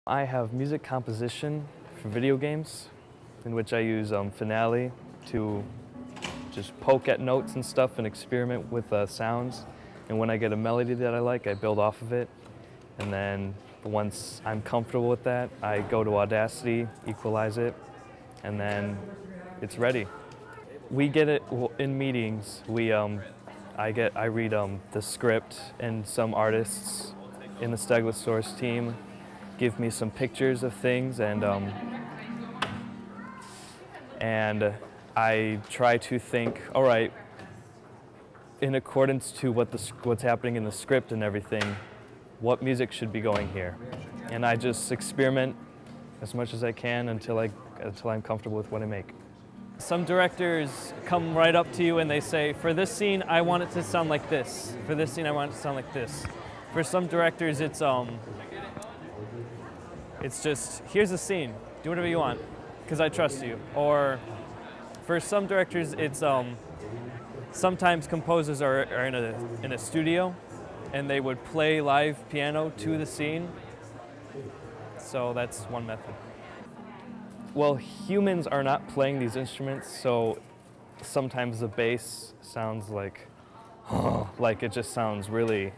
I have music composition for video games, in which I use Finale to just poke at notes and stuff and experiment with sounds. And when I get a melody that I like, I build off of it. And then once I'm comfortable with that, I go to Audacity, equalize it, and then it's ready. We get it in meetings. I read the script, and some artists in the Stegler Source team give me some pictures of things, and I try to think, all right, in accordance to what's happening in the script and everything, what music should be going here. And I just experiment as much as I can until I'm comfortable with what I make. Some directors come right up to you and they say, for this scene, I want it to sound like this. For this scene, I want it to sound like this. For some directors, it's just, here's a scene, do whatever you want, because I trust you. Or for some directors, it's sometimes composers are in a studio and they would play live piano to the scene. So that's one method. Well, humans are not playing these instruments, so sometimes the bass sounds like it just sounds really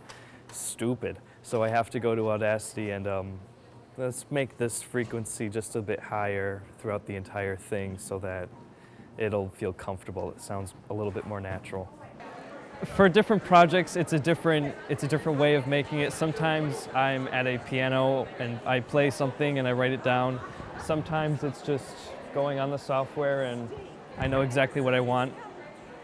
stupid. So I have to go to Audacity and let's make this frequency just a bit higher throughout the entire thing so that it'll feel comfortable. It sounds a little bit more natural. For different projects, it's a different way of making it. Sometimes I'm at a piano and I play something and I write it down. Sometimes it's just going on the software and I know exactly what I want.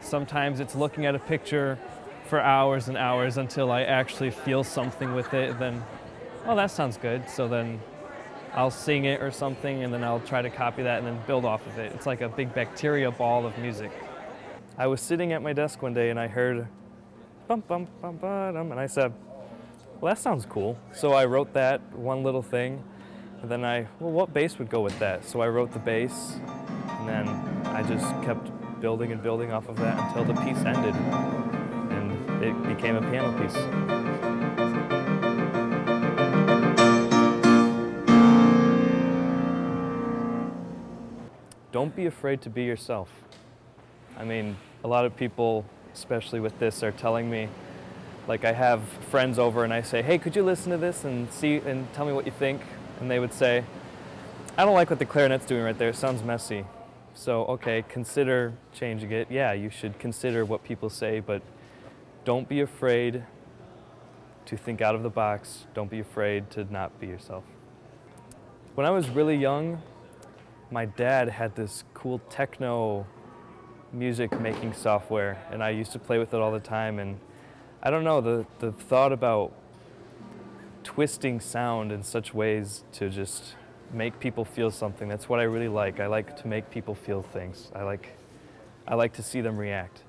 Sometimes it's looking at a picture for hours and hours until I actually feel something with it. Then, oh, that sounds good. So then I'll sing it or something, and then I'll try to copy that and then build off of it. It's like a big bacteria ball of music. I was sitting at my desk one day and I heard bum bum bum ba-dum, and I said, well, that sounds cool. So I wrote that one little thing, and then well, what bass would go with that? So I wrote the bass, and then I just kept building and building off of that until the piece ended, and it became a piano piece. Don't be afraid to be yourself. I mean, a lot of people, especially with this, are telling me, like I have friends over and I say, hey, could you listen to this and tell me what you think? And they would say, I don't like what the clarinet's doing right there, it sounds messy. So, okay, consider changing it. Yeah, you should consider what people say, but don't be afraid to think out of the box. Don't be afraid to not be yourself. When I was really young, my dad had this cool techno music making software, and I used to play with it all the time. And I don't know, the thought about twisting sound in such ways to just make people feel something, that's what I really like. I like to make people feel things. I like to see them react.